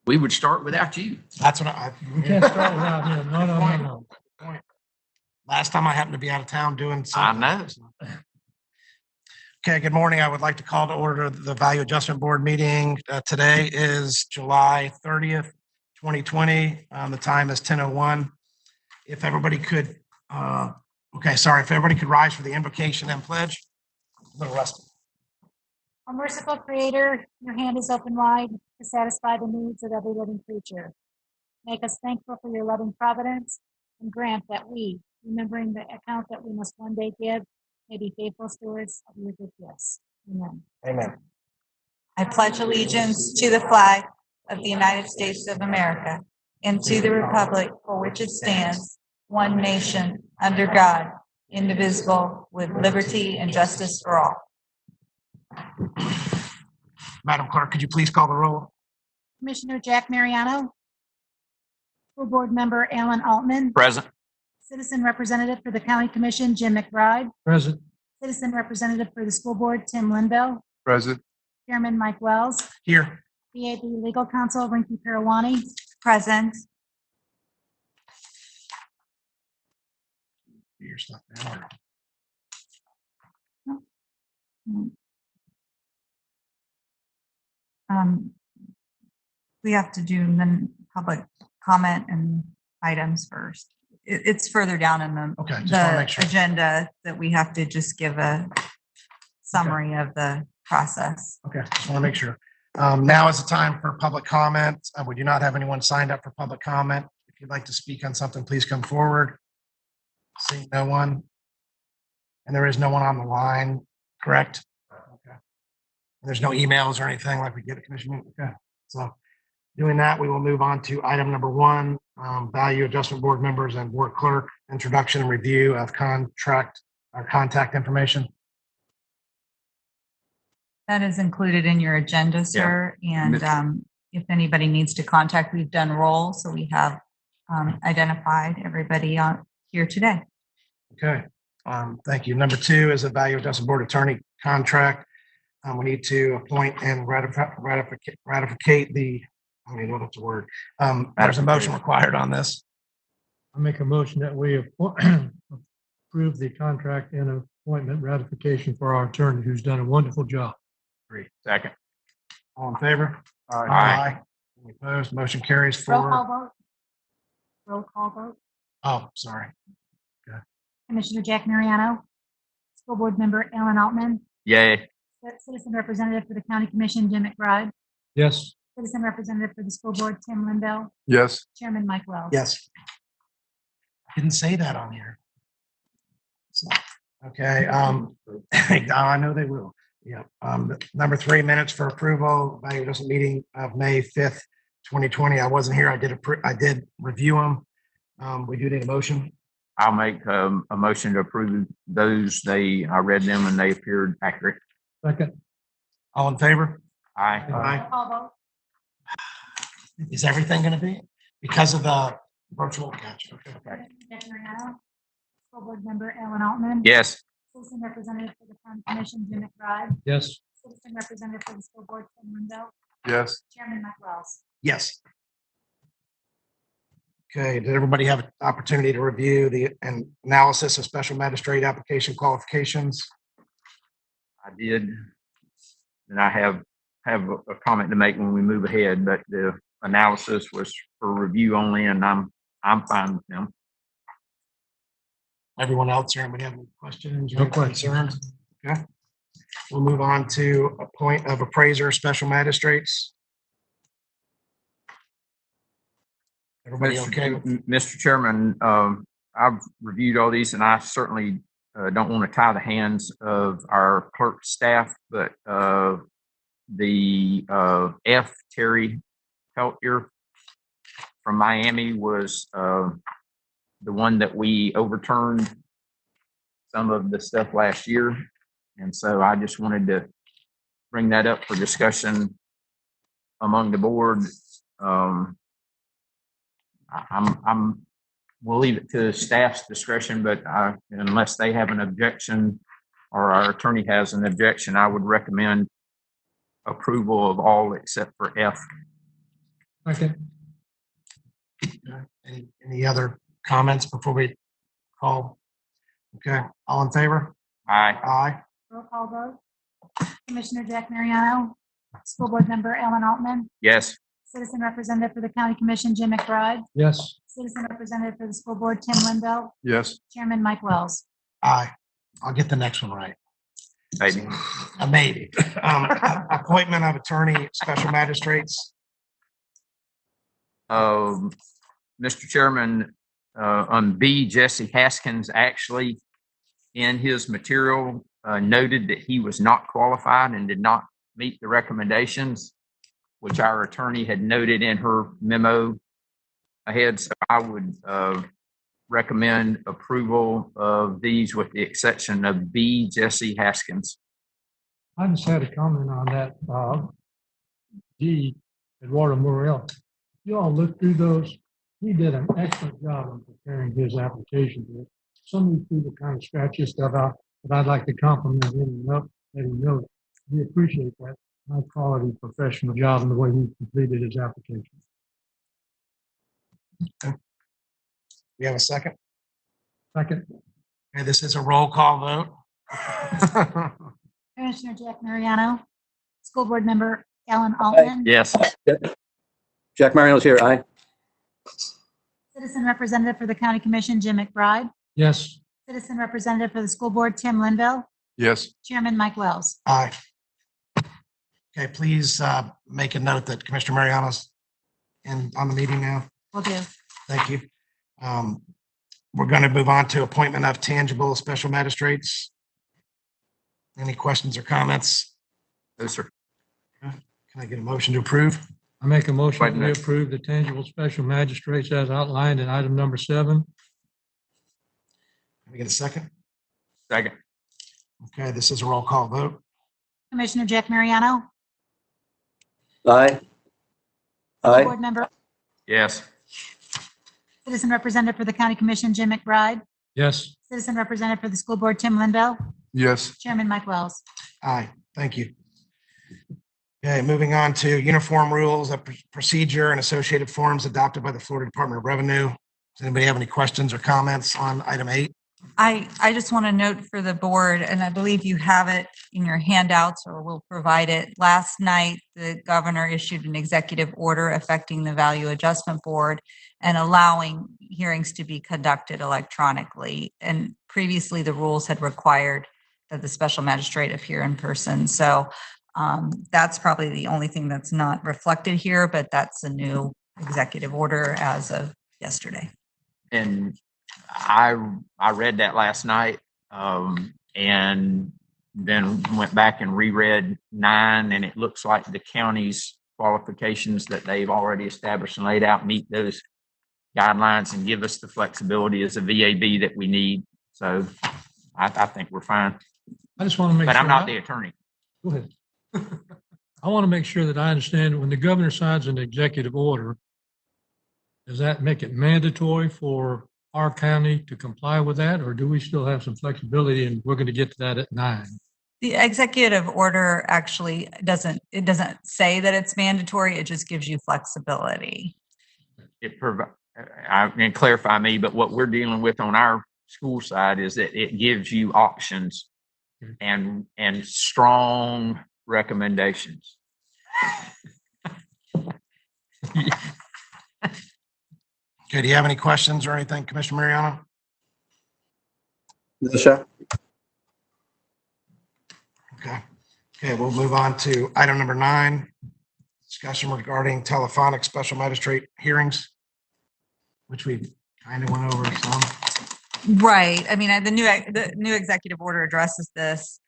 We would start without you. That's what We can't start without him. No. Point. Last time I happened to be out of town doing something. I know. Okay, good morning. I would like to call to order the Value Adjustment Board meeting. Today is July 30th, 2020. The time is 10:01. If everybody could, if everybody could rise for the invocation and pledge. A little rusty. O merciful Creator, your hand is open wide to satisfy the needs of every living creature. Make us thankful for your loving providence and grant that we, remembering the account that we must one day give, may be faithful stewards of your good gifts. Amen. Amen. I pledge allegiance to the flag of the United States of America and to the republic for which it stands, one nation, under God, indivisible, with liberty and justice for all. Madam Clerk, could you please call the roll? Commissioner Jack Mariano. School Board Member Alan Altman. Present. Citizen Representative for the County Commission Jim McBride. Present. Citizen Representative for the School Board Tim Linville. Present. Chairman Mike Wells. Here. VAB Legal Counsel Rinky Pirawani. Present. Your stuff now. We have to do the public comment and items first. It's further down in the, Okay, just want to make sure. agenda that we have to just give a summary of the process. Okay, just want to make sure. Now is the time for public comment. We do not have anyone signed up for public comment. If you'd like to speak on something, please come forward. Seeing no one. And there is no one on the line, correct? Okay. There's no emails or anything like we get at commission meeting. Okay. So doing that, we will move on to item number 1, Value Adjustment Board members and board clerk, introduction and review of contact information. That is included in your agenda, sir. And if anybody needs to contact, we've done roll, so we have identified everybody here today. Okay, thank you. Number 2 is a Value Adjustment Board attorney contract. We need to appoint and ratificate the, I don't even know if that's a word. There's a motion required on this. I make a motion that we approve the contract and appointment ratification for our attorney, who's done a wonderful job. Great. Second. All in favor? Aye. Any opposed? Motion carries Roll call 4. vote. Roll call vote. Oh, sorry. Commissioner Jack Mariano. School Board Member Alan Altman. Yay. Citizen Representative for the County Commission Jim McBride. Yes. Citizen Representative for the School Board Tim Linville. Yes. Chairman Mike Wells. Yes. Didn't say that on here. So, okay, I know they will. Yeah. Number 3, minutes for approval. Value Adjustment meeting of May 5th, 2020. I wasn't here. I did review them. We do need a motion. I'll make a motion to approve those. I read them and they appeared accurate. Second. All in favor? Aye. Roll call vote. Is everything going to be because of the virtual? Gotcha. Okay. Jack Mariano. School Board Member Alan Altman. Yes. Citizen Representative for the County Commission Jim McBride. Yes. Citizen Representative for the School Board Tim Linville. Yes. Chairman Mike Wells. Yes. Okay, did everybody have an opportunity to review the analysis of special magistrate application qualifications? I did. And I have a comment to make when we move ahead, but the analysis was for review only, and I'm fine with them. Everyone else here, anybody have any questions? No or concerns? Okay. We'll move on to a point of appraiser, special magistrates. Everybody okay? Mr. Chairman, I've reviewed all these, and I certainly don't want to tie the hands of our clerk staff, but the F. Terry Peltier from Miami was the one that we overturned some of the stuff last year. And so I just wanted to bring that up for discussion among the board. We'll leave it to staff's discretion, but unless they have an objection or our attorney has an objection, I would recommend approval of all except for F. Second. Any other comments before we call? Okay, all in favor? Aye. Aye. Roll call vote. Commissioner Jack Mariano, School Board Member Ellen Altman, Yes. Citizen Representative for the County Commission Jim McBride, Yes. Citizen Representative for the School Board Tim Linville, Yes. Chairman Mike Wells. Aye. I'll get the next one right. Maybe. Maybe. Appointment of attorney, special magistrates. Mr. Chairman, on B, Jesse Haskins actually in his material noted that he was not qualified and did not meet the recommendations, which our attorney had noted in her memo ahead. So I would recommend approval of these with the exception of B, Jesse Haskins. I just had a comment on that. D, Eduardo Morel. You all looked through those. He did an excellent job in preparing his application. Some of these people kind of scratch his stuff out, but I'd like to compliment him and let him know we appreciate that high quality professional job and the way he completed his application. We have a second? Second. Okay, this is a roll call vote. Commissioner Jack Mariano, School Board Member Ellen Altman, Yes. Jack Mario's here, aye. Citizen Representative for the County Commission Jim McBride, Yes. Citizen Representative for the School Board Tim Linville, Yes. Chairman Mike Wells. Aye. Okay, please make a note that Commissioner Mariano's on the meeting now. Will do. Thank you. We're going to move on to appointment of tangible special magistrates. Any questions or comments? No, sir. Can I get a motion to approve? I make a motion Wait a that we minute. approve the tangible special magistrates as outlined in item number 7. Can we get a second? Second. Okay, this is a roll call vote. Commissioner Jack Mariano, Aye. School Aye. Board Member, Yes. Citizen Representative for the County Commission Jim McBride, Yes. Citizen Representative for the School Board Tim Linville, Yes. Chairman Mike Wells. Aye, thank you. Okay, moving on to uniform rules of procedure and associated forms adopted by the Florida Department of Revenue. Does anybody have any questions or comments on item 8? I just want to note for the board, and I believe you have it in your handouts or will provide it. Last night, the governor issued an executive order affecting the Value Adjustment Board and allowing hearings to be conducted electronically. And previously, the rules had required that the special magistrate appear in person. So that's probably the only thing that's not reflected here, but that's a new executive order as of yesterday. And I read that last night and then went back and reread 9, and it looks like the county's qualifications that they've already established and laid out meet those guidelines and give us the flexibility as a VAB that we need. So I think we're fine, I just want to make sure. but I'm not the attorney. Go ahead. I want to make sure that I understand when the governor signs an executive order, does that make it mandatory for our county to comply with that, or do we still have some flexibility? And we're going to get to that at 9. The executive order actually doesn't say that it's mandatory. It just gives you flexibility. I can clarify me, but what we're dealing with on our school side is that it gives you options and strong recommendations. Okay, do you have any questions or anything, Commissioner Mariano? No, sir. Okay, we'll move on to item number 9, discussion regarding telephonic special magistrate hearings, which we kind of went over some. Right. I mean, the new executive order addresses this.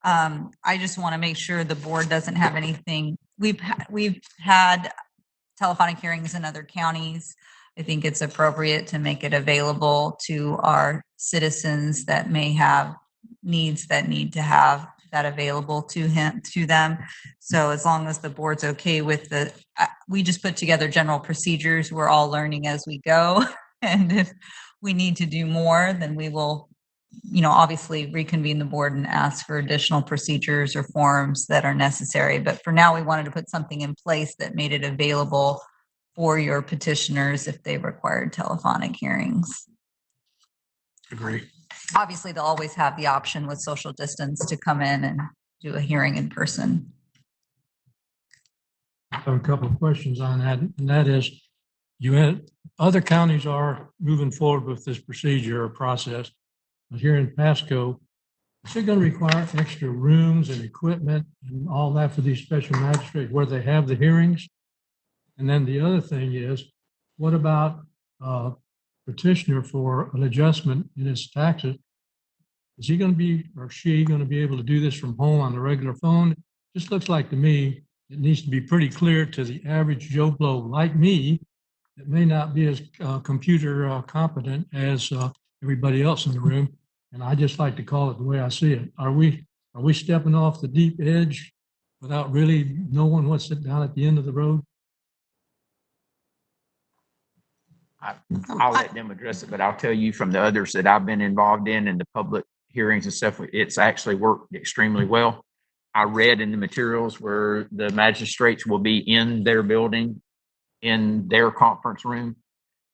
I just want to make sure the board doesn't have anything. We've had telephonic hearings in other counties. I think it's appropriate to make it available to our citizens that may have needs that need to have that available to them. So as long as the board's okay with we just put together general procedures. We're all learning as we go. And if we need to do more, then we will, obviously reconvene the board and ask for additional procedures or forms that are necessary. But for now, we wanted to put something in place that made it available for your petitioners if they required telephonic hearings. Agree. Obviously, they'll always have the option with social distance to come in and do a hearing in person. I have a couple of questions on that, and that is, other counties are moving forward with this procedure or process. But here in Pasco, is it going to require extra rooms and equipment and all that for these special magistrates where they have the hearings? And then the other thing is, what about petitioner for an adjustment in his taxes? Is he going to be, or she going to be able to do this from home on the regular phone? Just looks like to me, it needs to be pretty clear to the average Joe Blow like me that may not be as computer competent as everybody else in the room. And I just like to call it the way I see it. Are we stepping off the deep edge without really knowing what's down at the end of the road? I'll let them address it, but I'll tell you from the others that I've been involved in the public hearings and stuff, it's actually worked extremely well. I read in the materials where the magistrates will be in their building, in their conference room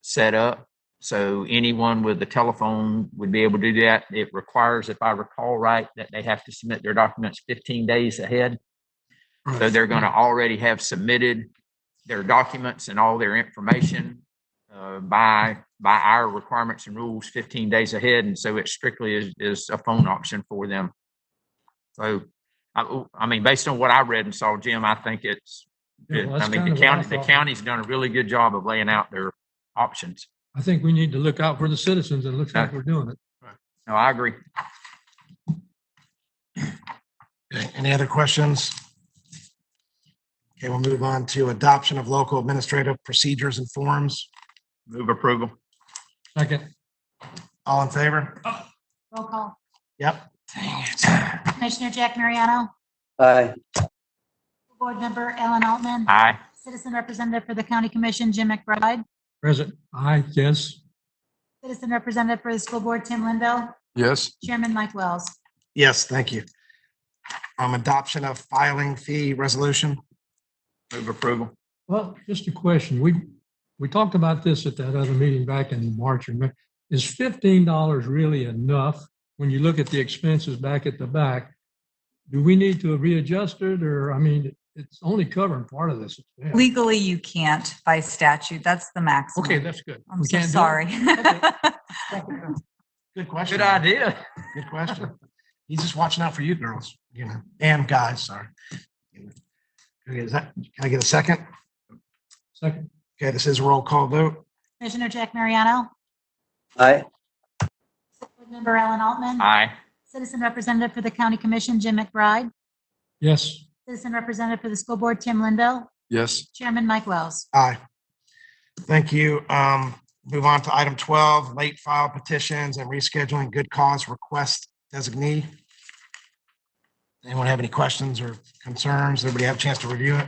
set up. So anyone with a telephone would be able to do that. It requires, if I recall right, that they have to submit their documents 15 days ahead. So they're going to already have submitted their documents and all their information by our requirements and rules 15 days ahead. And so it strictly is a phone option for them. So, I mean, based on what I read and saw, Jim, I think it's, Yeah, well, I that's mean, kind the of what I thought. county's done a really good job of laying out their options. I think we need to look out for the citizens, and it looks like we're doing it. No, I agree. Okay, any other questions? Okay, we'll move on to adoption of local administrative procedures and forms. Move approval. Second, All in favor? Roll call. Yep. Dang it. Commissioner Jack Mariano, Aye. Board Member Ellen Altman, Aye. Citizen Representative for the County Commission, Jim McBride, present, aye, yes. Citizen Representative for the School Board, Tim Linville, Yes. Chairman Mike Wells. Yes, thank you. Adoption of filing fee resolution. Move approval. Well, just a question. We talked about this at that other meeting back in March or May. Is $15 really enough when you look at the expenses back at the back? Do we need to readjust it, or, I mean, it's only covering part of this expense? Legally, you can't by statute. That's the maximum. Okay, that's good. I'm We so can't do it? sorry. Good question. Good idea. Good question. He's just watching out for you girls, and guys, sorry. Okay, can I get a second? Second, Okay, this is a roll call vote. Commissioner Jack Mariano, Aye. Board Member Ellen Altman, Aye. Citizen Representative for the County Commission, Jim McBride, yes. Citizen Representative for the School Board, Tim Linville, Yes. Chairman Mike Wells. Aye. Thank you. Move on to item 12, late file petitions and rescheduling good cause request designee. Anyone have any questions or concerns? Everybody have a chance to review it?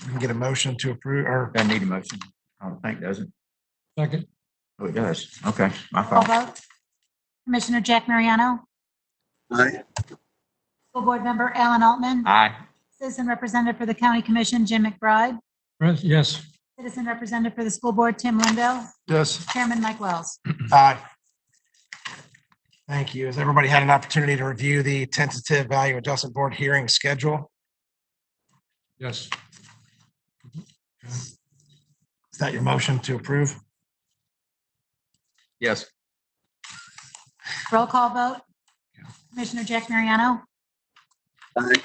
We can get a motion to approve or Doesn't need a motion. I don't think, does it? Second, Oh, it does. Okay, my Roll fault. vote. Commissioner Jack Mariano, Aye. School Board Member Ellen Altman, Aye. Citizen Representative for the County Commission, Jim McBride, yes. Citizen Representative for the School Board, Tim Linville, Yes. Chairman Mike Wells. aye. Thank you. Has everybody had an opportunity to review the tentative value adjustment board hearing schedule? Yes. Is that your motion to approve? Yes. Roll call vote. Commissioner Jack Mariano, Aye.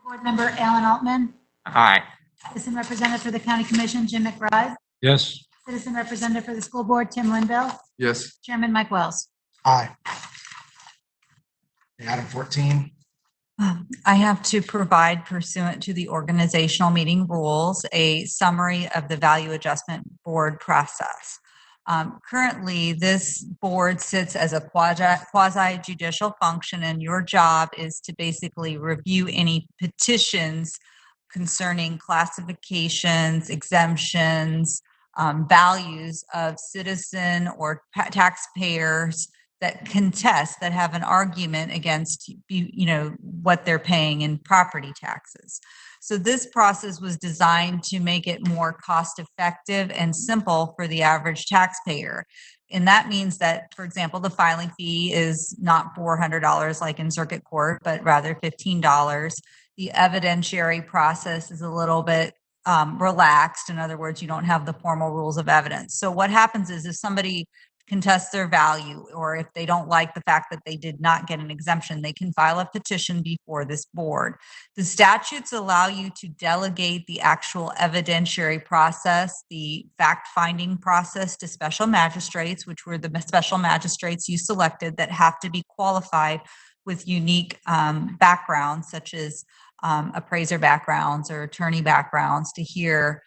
Board Member Ellen Altman, Aye. Citizen Representative for the County Commission, Jim McBride, Yes. Citizen Representative for the School Board, Tim Linville, Yes. Chairman Mike Wells. Aye. Okay, item 14. I have to provide pursuant to the organizational meeting rules, a summary of the value adjustment board process. Currently, this board sits as a quasi judicial function, and your job is to basically review any petitions concerning classifications, exemptions, values of citizen or taxpayers that contest, that have an argument against, what they're paying in property taxes. So this process was designed to make it more cost effective and simple for the average taxpayer. And that means that, for example, the filing fee is not $400 like in circuit court, but rather $15. The evidentiary process is a little bit relaxed. In other words, you don't have the formal rules of evidence. So what happens is if somebody contests their value, or if they don't like the fact that they did not get an exemption, they can file a petition before this board. The statutes allow you to delegate the actual evidentiary process, the fact-finding process, to special magistrates, which were the special magistrates you selected that have to be qualified with unique backgrounds, such as appraiser backgrounds or attorney backgrounds, to hear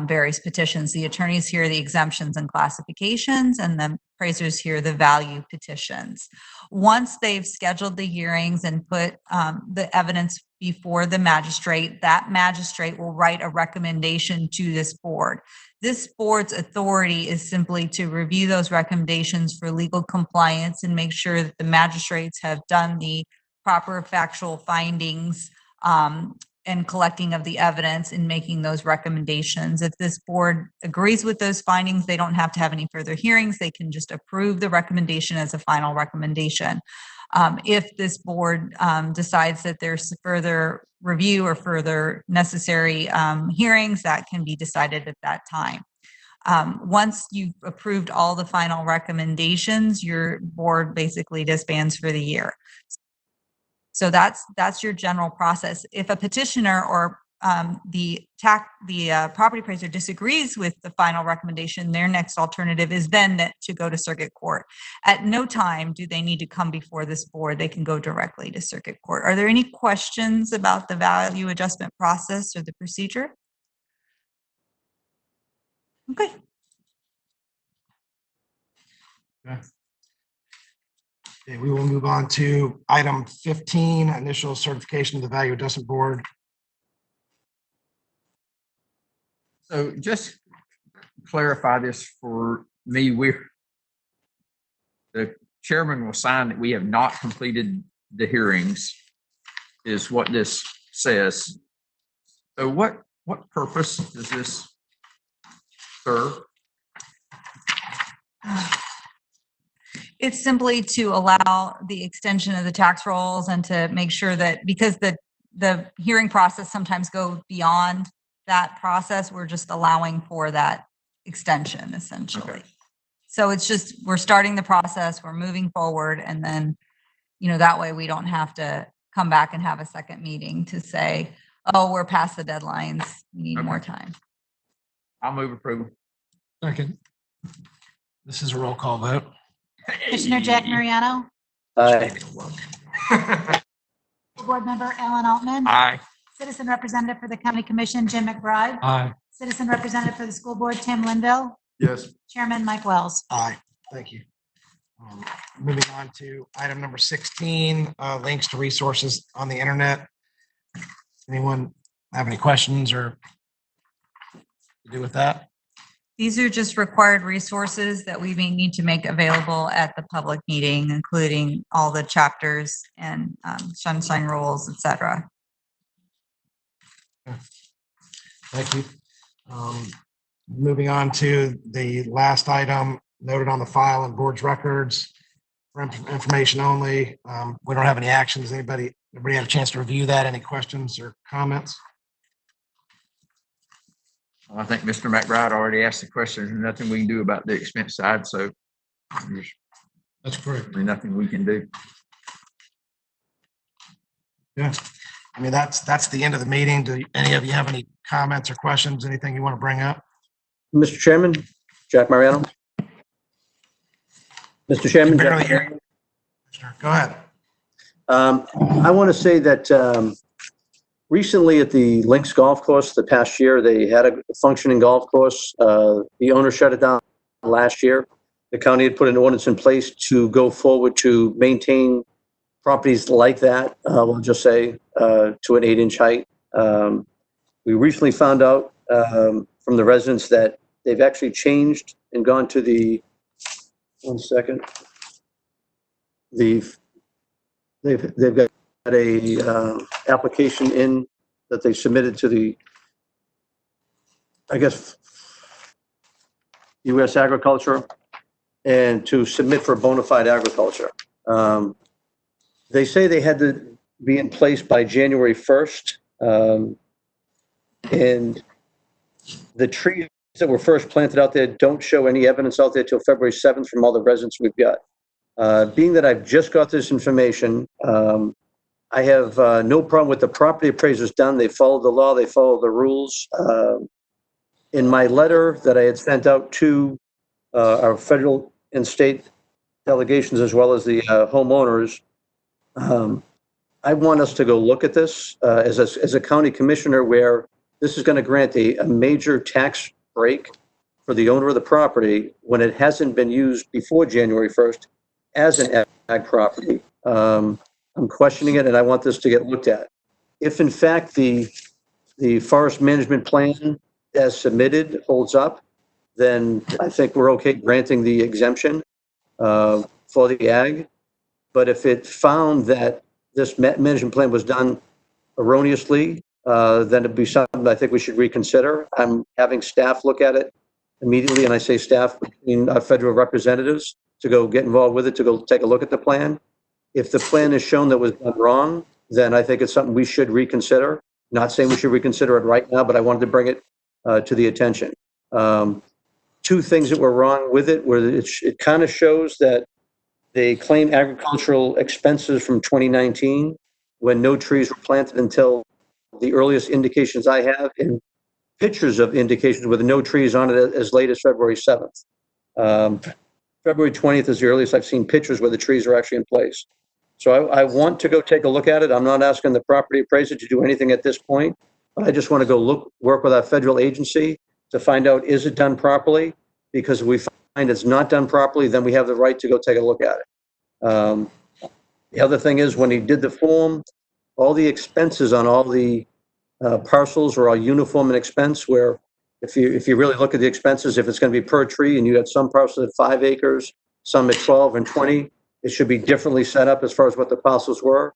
various petitions. The attorneys hear the exemptions and classifications, and the appraisers hear the value petitions. Once they've scheduled the hearings and put the evidence before the magistrate, that magistrate will write a recommendation to this board. This board's authority is simply to review those recommendations for legal compliance and make sure that the magistrates have done the proper factual findings and collecting of the evidence in making those recommendations. If this board agrees with those findings, they don't have to have any further hearings. They can just approve the recommendation as a final recommendation. If this board decides that there's further review or further necessary hearings, that can be decided at that time. Once you've approved all the final recommendations, your board basically disbands for the year. So that's your general process. If a petitioner or the property appraiser disagrees with the final recommendation, their next alternative is then to go to circuit court. At no time do they need to come before this board. They can go directly to circuit court. Are there any questions about the value adjustment process or the procedure? Okay. Okay, we will move on to item 15, initial certification of the Value Adjustment Board. So just clarify this for me. The chairman will sign that we have not completed the hearings, is what this says. So what purpose does this serve? It's simply to allow the extension of the tax rolls and to make sure that, because the hearing process sometimes goes beyond that process, we're just allowing for that extension essentially. Okay. So it's just, we're starting the process, we're moving forward, and then, that way we don't have to come back and have a second meeting to say, oh, we're past the deadlines, we need more time. I'll move approval. Second. This is a roll call vote. Commissioner Jack Mariano, Aye. Board Member Alan Altman, Aye. Citizen Representative for the County Commission Jim McBride, Aye. Citizen Representative for the School Board Tim Linville, Yes. Chairman Mike Wells. Aye, thank you. Moving on to item number 16, links to resources on the internet. Anyone have any questions or to do with that? These are just required resources that we may need to make available at the public meeting, including all the chapters and sunshine rules, etc. Thank you. Moving on to the last item, noted on the file and board's records for information only. We don't have any actions. Everybody have a chance to review that? Any questions or comments? Well, I think Mr. McBride already asked the question. There's nothing we can do about the expense side, so there's That's correct. really nothing we can do. Yeah. I mean, that's the end of the meeting. Do any of you have any comments or questions? Anything you want to bring up? Mr. Chairman, Jack Mariano. Mr. Chairman. Barely Jack hear Mariano. you. Go ahead. I want to say that recently at the Links Golf Course, the past year, they had a functioning golf course. The owner shut it down last year. The county had put an ordinance in place to go forward to maintain properties like that, we'll just say, to an 8-inch height. We recently found out from the residents that they've actually changed and gone to the, one second. they've got a application in that they submitted to the, I guess, U.S. Agriculture, and to submit for bona fide agriculture. They say they had to be in place by January 1st. And the trees that were first planted out there don't show any evidence out there till February 7th from all the residents we've got. Being that I've just got this information, I have no problem with the property appraisers done. They follow the law, they follow the rules. In my letter that I had sent out to our federal and state delegations, as well as the homeowners, I want us to go look at this as a county commissioner, where this is going to grant a major tax break for the owner of the property when it hasn't been used before January 1st as an ag property. I'm questioning it, and I want this to get looked at. If in fact the forest management plan as submitted holds up, then I think we're okay granting the exemption for the ag. But if it found that this management plan was done erroneously, then it'd be something I think we should reconsider. I'm having staff look at it immediately, and I say staff between our federal representatives, to go get involved with it, to go take a look at the plan. If the plan is shown that was done wrong, then I think it's something we should reconsider. Not saying we should reconsider it right now, but I wanted to bring it to the attention. Two things that were wrong with it were that it kind of shows that they claim agricultural expenses from 2019 when no trees were planted until the earliest indications I have, and pictures of indications with no trees on it as late as February 7th. February 20th is the earliest I've seen pictures where the trees are actually in place. So I want to go take a look at it. I'm not asking the property appraiser to do anything at this point, but I just want to go work with our federal agency to find out, is it done properly? Because if we find it's not done properly, then we have the right to go take a look at it. The other thing is, when he did the form, all the expenses on all the parcels are all uniform in expense, where if you really look at the expenses, if it's going to be per tree and you had some parcels at 5 acres, some at 12 and 20, it should be differently set up as far as what the parcels were.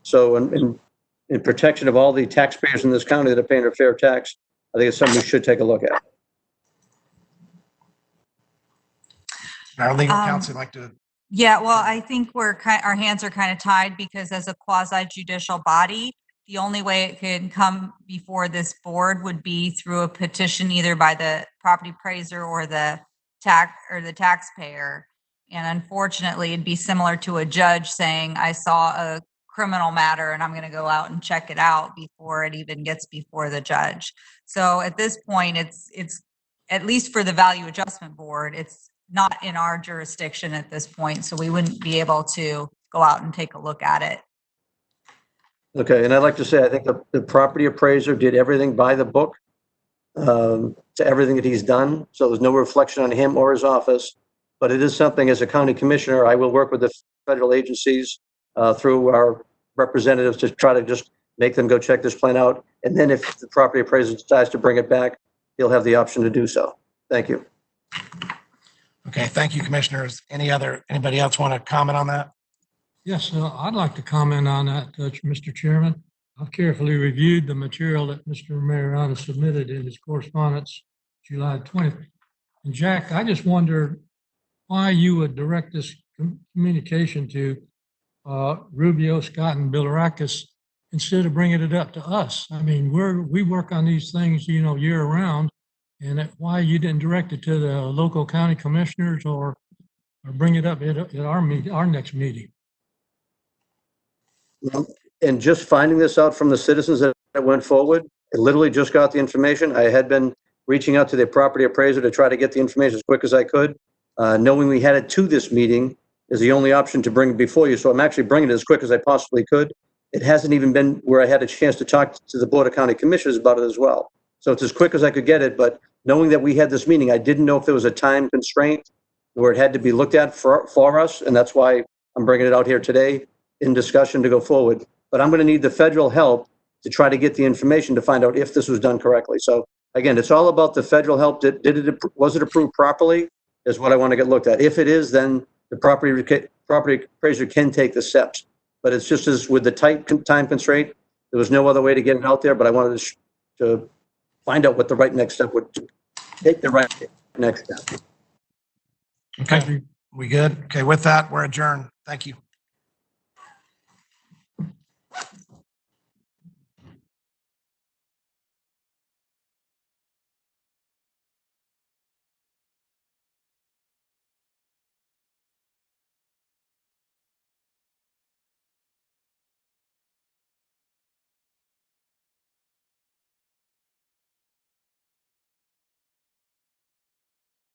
So in protection of all the taxpayers in this county that are paying their fair tax, I think it's something we should take a look at. Our legal counsel would like to. Yeah, well, I think our hands are kind of tied, because as a quasi judicial body, the only way it could come before this board would be through a petition, either by the property appraiser or the taxpayer. And unfortunately, it'd be similar to a judge saying, I saw a criminal matter and I'm going to go out and check it out before it even gets before the judge. So at this point, it's at least for the Value Adjustment Board, it's not in our jurisdiction at this point, so we wouldn't be able to go out and take a look at it. Okay, and I'd like to say, I think the property appraiser did everything by the book to everything that he's done. So there's no reflection on him or his office, but it is something, as a county commissioner, I will work with the federal agencies through our representatives to try to just make them go check this plan out. And then if the property appraiser decides to bring it back, he'll have the option to do so. Thank you. Okay, thank you, commissioners. Anybody else want to comment on that? Yes, I'd like to comment on that, Mr. Chairman. I've carefully reviewed the material that Mr. Mariano submitted in his correspondence, July 20th. And Jack, I just wonder why you would direct this communication to Rubio, Scott, and Bilirakis instead of bringing it up to us. I mean, we work on these things, year round, and why you didn't direct it to the local county commissioners or bring it up at our next meeting. And just finding this out from the citizens that went forward, I literally just got the information. I had been reaching out to the property appraiser to try to get the information as quick as I could. Knowing we had it to this meeting is the only option to bring it before you. So I'm actually bringing it as quick as I possibly could. It hasn't even been where I had a chance to talk to the Board of County Commissioners about it as well. So it's as quick as I could get it, but knowing that we had this meeting, I didn't know if there was a time constraint where it had to be looked at for us, and that's why I'm bringing it out here today in discussion to go forward. But I'm going to need the federal help to try to get the information to find out if this was done correctly. So again, it's all about the federal help. Was it approved properly is what I want to get looked at. If it is, then the property appraiser can take the steps. But it's just as with the tight time constraint, there was no other way to get it out there, but I wanted to find out what the right next step would, take the right next step. Okay, we good? Okay, with that, we're adjourned. Thank you.